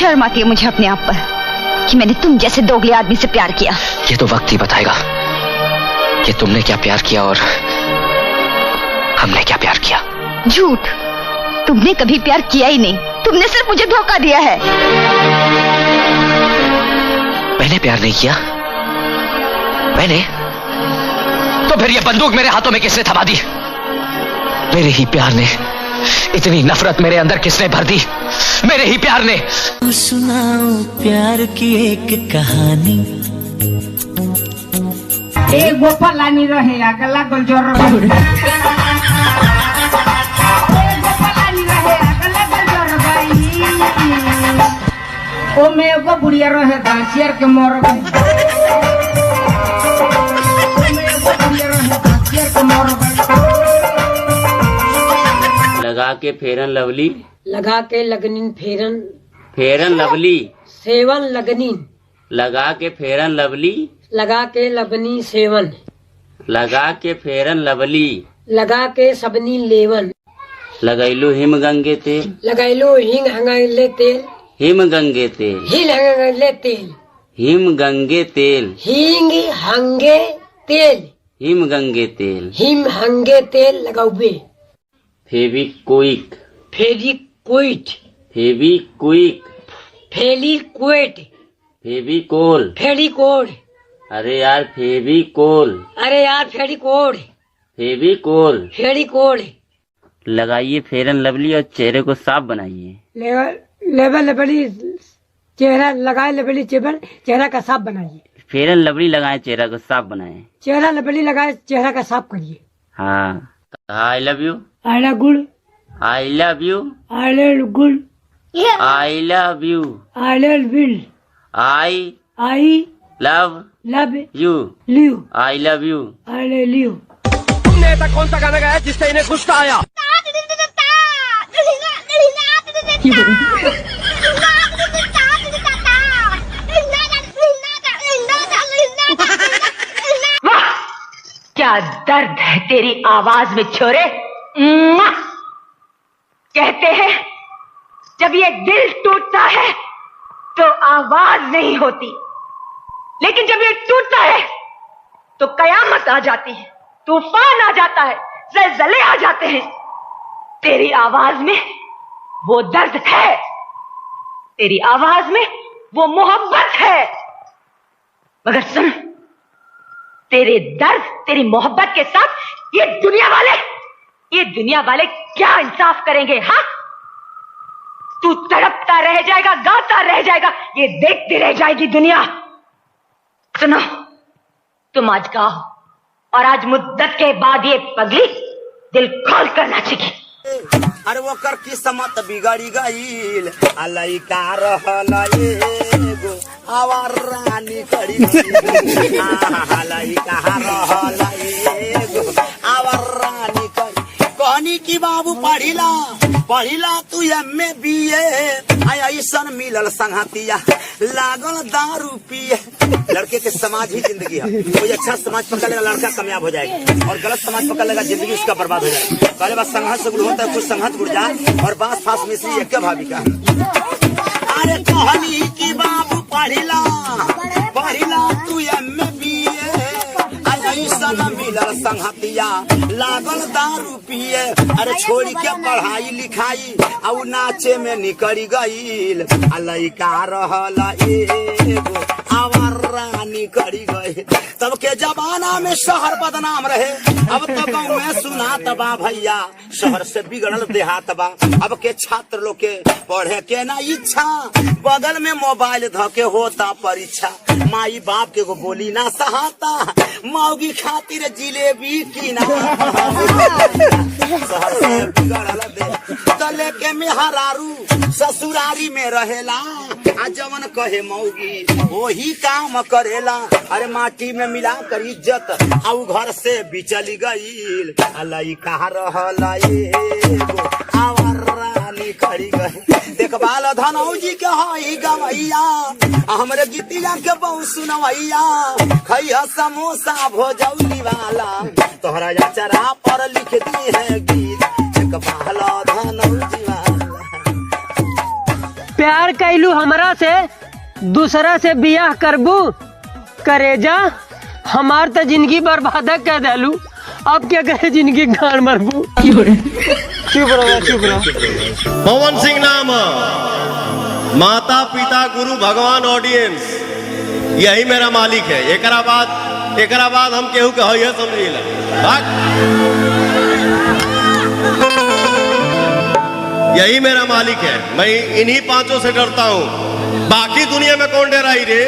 शर्म आती है मुझे अपने आप पर कि मैंने तुम जैसे दोगले आदमी से प्यार किया। ये तो वक्त ही बताएगा कि तुमने क्या प्यार किया और हमने क्या प्यार किया। झूठ, तुमने कभी प्यार किया ही नहीं, तुमने सिर्फ मुझे धोखा दिया है। मैंने प्यार नहीं किया? मैंने? तो फिर ये बंदूक मेरे हाथों में किसने थमा दी? मेरे ही प्यार ने। इतनी नफरत मेरे अंदर किसने भर दी? मेरे ही प्यार ने। सुनाओ प्यार की एक कहानी। एक वो फलानी रहे अगला गुलजोर ओ में एगो बुढ़िया रहे दासियर के मर गई। लगा के फेरन लवली, लगा के लगनीन फेरन, फेरन लवली, सेवन लगनीन, लगा के फेरन लवली, लगा के लबनी सेवन, लगा के फेरन लवली, लगा के सबनी लेवन, लगैलू हिम गंगे तेल, लगैलो हिंग हंगले तेल, हिम गंगे तेल, हिल हंगले तेल, हिम गंगे तेल, हिंग हंगे तेल, हिम गंगे तेल, हिम हंगे तेल लगाओबे। फेविक्विक, फेविक्विक, फेविक्विक, फेलिक्विट, फेविकोल, फेलिकोड, अरे यार फेविकोल, अरे यार फेलिकोड, फेविकोल, फेलिकोड। लगाइए फेरन लवली और चेहरे को साफ बनाइए। लेवल लबली चेहरा लगाए, लबली चेहरा का साफ बनाइए। फेरन लवली लगाए, चेहरा को साफ बनाए। चेहरा लबली लगाए, चेहरा का साफ करिए। हाँ, I love you, I love good, I love you, I love good, I love you, I love will, I love love you, live, I love you, I love live. तुमने ऐसा कौन सा गाना गाया जिससे इन्हें गुस्सा आया? क्या दर्द है तेरी आवाज में छोरे। कहते हैं जब ये दिल टूटता है तो आवाज नहीं होती, लेकिन जब ये टूटता है तो कयामत आ जाती है, तूफान आ जाता है, ज़लज़ले आ जाते हैं। तेरी आवाज में वो दर्द है, तेरी आवाज में वो मोहब्बत है। मगर सुन, तेरे दर्द, तेरी मोहब्बत के साथ ये दुनिया वाले क्या इंसाफ करेंगे? हाँ, तू तड़पता रह जाएगा, गाता रह जाएगा, ये देखती रह जाएगी दुनिया। सुनो, तुम आज गाओ और आज मुद्दत के बाद ये पगली दिल खोल कर नाचेगी। अरे वो कर किस्मत बिगड़ी गईल, अलई का रहल एगो आवार रानी करी गईल, अलई का रहल एगो आवार रानी करी। कहनी की बाबू पढ़िला तू एम.ए. बीए, ऐसन मिलल संगतिया लागल दारू पिए। लड़के के समाज ही जिंदगी है, कोई अच्छा समाज पकड़ लेगा लड़का कामयाब हो जाएगा, और गलत समाज पकड़ लेगा जिंदगी उसका बर्बाद हो जाएगा। पहले बात संघर्ष से गुड़ होता है, कुछ संघर्ष गुड़ जाए और बास फास मिश्री एक भाभी का। अरे कहनी की बाबू पढ़िला तू एम.ए. बीए, ऐसन मिलल संगतिया लागल दारू पिए। अरे छोड़ के पढ़ाई लिखाई और नाचे में निकली गईल, लइका रहल एगो आवार रानी करी गई। तब के जमाना में शहर बदनाम रहे, अब तो गाँव में सुनात बा भैया, शहर से बिगड़ल देहात बा। अब के छात्र लोग के पढ़े के ना इच्छा, बगल में मोबाइल धके होता परीक्षा। माई बाप के को बोली ना सहाता, मौगी खातिर जिलेबी की ना। शहर से बिगड़ल दे तले के मेहरारू ससुरारी में रहेला, आ जवन कहे मौगी वही काम करेला। अरे माटी में मिला कर इज्जत आउ घर से बिचली गईल, लइका रहल एगो आवार रानी करी गई। देखबाल धनौजी के हई गवैया, हमरे गीतिया के बहु सुनवैया, खैया समोसा भोजौली वाला, तोहरा अचरा पर लिख दी है गीत। देखबाल धनौजी वाला। प्यार कैलू हमरा से दूसरा से बियाह करबू करेजा हमार तो जिंदगी बर्बाद कर देलू अब क्या करे जिंदगी गाड़ मरबू चुप रहो पवन सिंह नाम माता पिता गुरु भगवान ऑडियंस यही मेरा मालिक है। एकरा बाद हम केहू के समझिला यही मेरा मालिक है। मैं इन्हीं पांचों से डरता हूँ, बाकी दुनिया में कौन डराई रे।